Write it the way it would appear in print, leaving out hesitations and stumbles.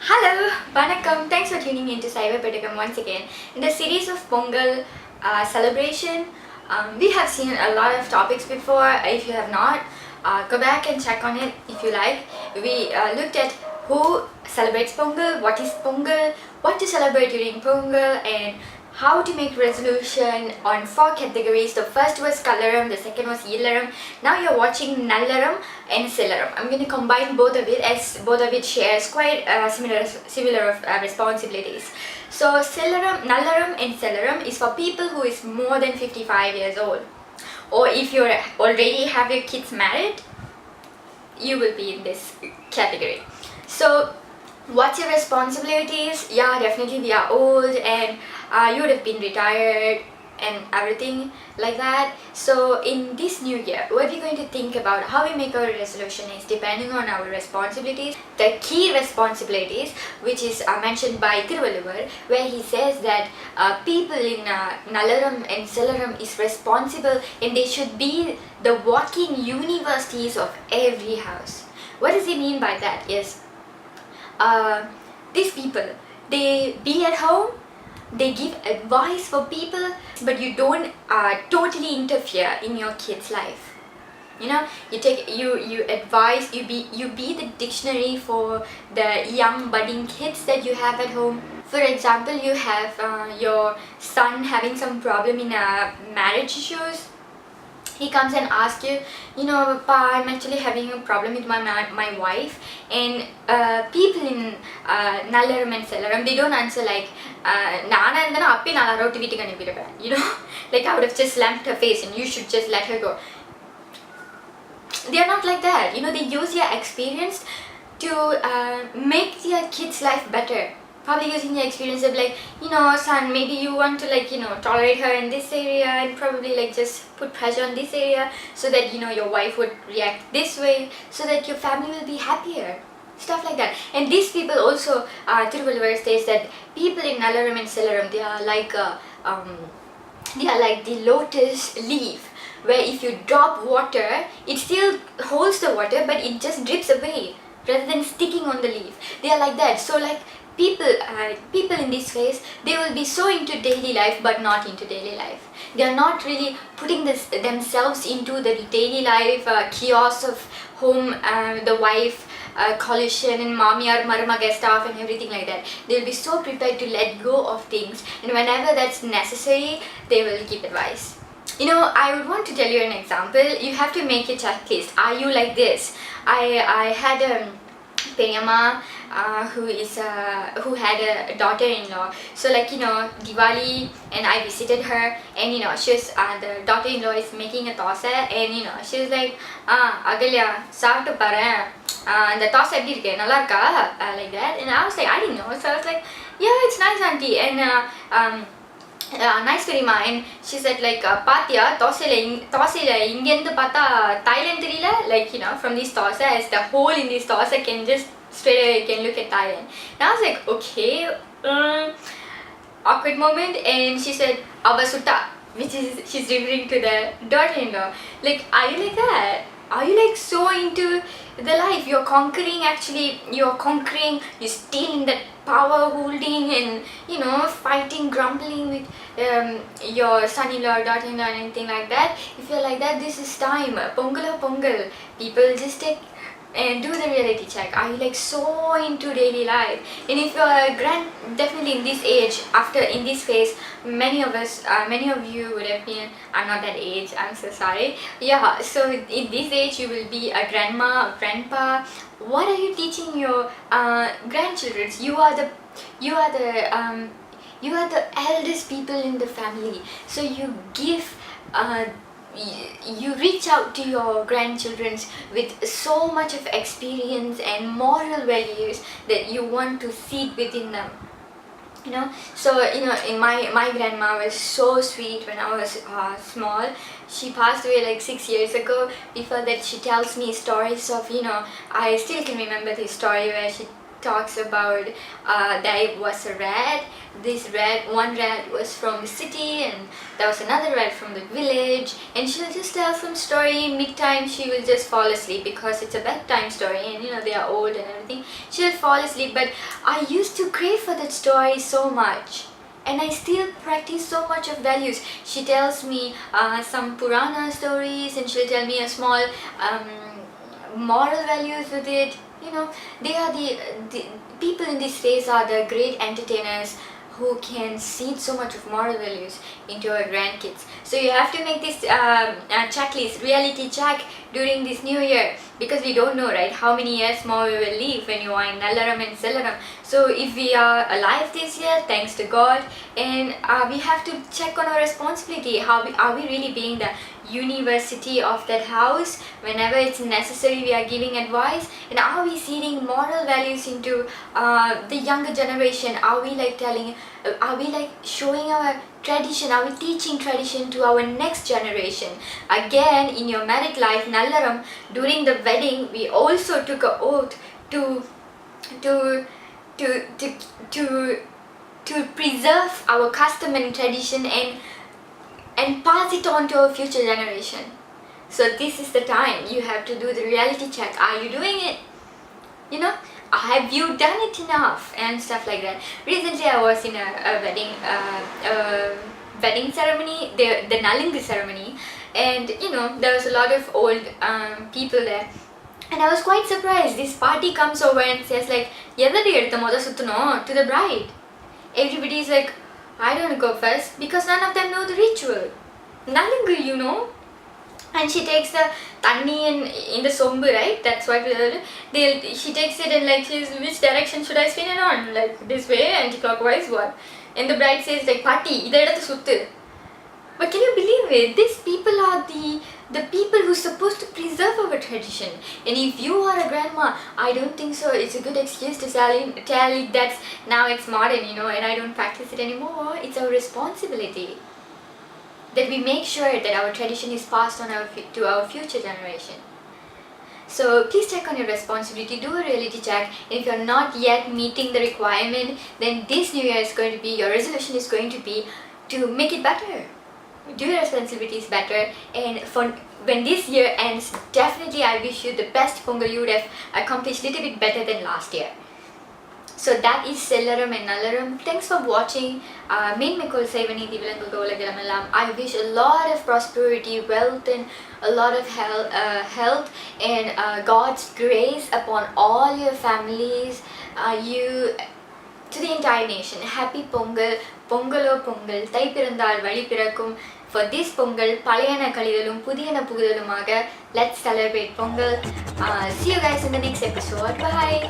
Hello, Vanakkam. Thanks for tuning in to Cyber Petakam once again. In the series of Ponggal celebration, we have seen a lot of topics before. If you have not, go back and check on it if you like. We looked at who celebrates Pongal, what is Pongal, what to celebrate during Pongal, and how to make resolution on 4 categories. The first was Kalaram, the second was Yillaram. Now you're watching Nallaram and Sillaram. I'm going to combine both of it as both of it shares quite similar responsibilities. So Nallaram and Sillaram is for people who is more than 55 years old. Or if you already have your kids married, you will be in this category. So what's your responsibilities? Yeah, definitely we are old and you would have been retired and everything like that. So in this new year, what we're going to think about how we make our resolution is depending on our responsibilities. The key responsibilities, which is mentioned by Thiruvalluvar, where he says that people in Nallaram and Sillaram is responsible and they should be the walking universities of every house. What does he mean by that? Is these people, they be at home, they give advice for people, but you don't totally interfere in your kid's life. You know, you advise, you be the dictionary for the young budding kids that you have at home. For example, you have your son having some problem in marriage issues. He comes and asks you, Pa, I'm actually having a problem with my wife, and people in Nallaram and Sillaram, they don't answer like, you know, like I would have just slapped her face and you should just let her go. They are not like that. They use their experience to make their kids' life better. Probably using the experience of like, son, maybe you want to tolerate her in this area and probably just put pressure on this area so that your wife would react this way so that your family will be happier. Stuff like that. And these people also, Thiruvalluvar says that people in Nallaram and Sillaram, they are like the lotus leaf, where if you drop water, it still holds the water but it just drips away rather than sticking on the leaf. They are like that. So people in this phase, they will be so into daily life but not into daily life. They are not really putting themselves into the daily life chaos of home, the wife collision and mamiar marmaga stuff and everything like that. They will be so prepared to let go of things, and whenever that's necessary, they will give advice. I would want to tell you an example. You have to make a checklist. Are you like this? I had a Penyama who had a daughter-in-law. So Diwali, and I visited her, and she was the daughter-in-law is making a dosa, and she was like, Agalya, சாப்பிட்டு பாரேன், the dosa எப்படி இருக்கு, நல்லா இருக்கா, like that. And I was like, I didn't know. So I was like, yeah, it's nice, auntie. And nice பெரியம்மா. And she said like, பாத்தியா தோசையில இங்கேருந்து பார்த்தா Thailand தெரியல, like from this dosa, as the hole in this dosa can just straight away you can look at Thailand. And I was like, okay, awkward moment. And she said ava sutta, which is she's referring to the daughter-in-law. Like, are you like that? Are you like so into the life? You're conquering, you're stealing that power holding and fighting, grumbling with your son-in-law, daughter-in-law and anything like that. If you're like that, this is time. Pongal. People just take and do the reality check. Are you like so into daily life? And if you're definitely in this age, in this phase, many of you would have been, I'm not that age, I'm so sorry. Yeah, so in this age you will be a grandma, a grandpa. What are you teaching your grandchildren? You are the eldest people in the family. So you give you reach out to your grandchildren with so much of experience and moral values that you want to seed within them. So in my grandma was so sweet when I was small. She passed away like 6 years ago. Before that, she tells me stories of I still can remember this story where talks about there was a rat. One rat was from the city, and there was another rat from the village. And she'll just tell some story. Mid-time, she will just fall asleep because it's a bedtime story, and they are old and everything. She'll fall asleep. But I used to crave for that story so much. And I still practice so much of values. She tells me some Purana stories, and she'll tell me a small moral values with it. They are the people in this race are the great entertainers who can seed so much of moral values into our grandkids. So you have to make this checklist, reality check during this new year, because we don't know, right, how many years more we will live when you are in Nallaram and Sellaram. So if we are alive this year, thanks to God, and we have to check on our responsibility. Are we really being the university of that house? Whenever it's necessary, we are giving advice. And are we seeding moral values into the younger generation? Are we showing our tradition? Are we teaching tradition to our next generation? Again, in your married life, Nallaram, during the wedding, we also took an oath to preserve our custom and tradition and pass it on to our future generation. So this is the time you have to do the reality check. Are you doing it? Have you done it enough and stuff like that? Recently I was in a wedding ceremony, the Nalingu ceremony, and there was a lot of old people there. And I was quite surprised. This party comes over and says like, "Yadadi edutha moda suttunom," to the bride. Everybody is like, "I don't go first," because none of them know the ritual. Nalingu, and she takes the tanni and in the sombu, right? That's what she takes it and like says, "Which direction should I spin it on? Like this way, anti-clockwise, what?" And the bride says like, "Patti, idha edathu suttu." But can you believe it? These people are the people who are supposed to preserve our tradition. And if you are a grandma, I don't think so it's a good excuse to tell it that's now it's modern, and I don't practice it anymore. It's our responsibility that we make sure that our tradition is passed on to our future generation. So please check on your responsibility, do a reality check, and if you're not yet meeting the requirement, then this new year is going to be, your resolution is going to be to make it better. Do your responsibilities better, and for when this year ends, definitely I wish you the best Ponggal. You would have accomplished a little bit better than last year. So that is Sellaram and Nallaram. Thanks for watching. I wish a lot of prosperity, wealth, and a lot of health and God's grace upon all your families. To the entire nation. Happy Pongal. Pongalo Pongal. Thai Pirandal Vali Pirakkum. For this Pongal, Palayana Kalidalum, Pudiyana Pugalumaga. Let's celebrate Pongal. See you guys in the next episode. Bye.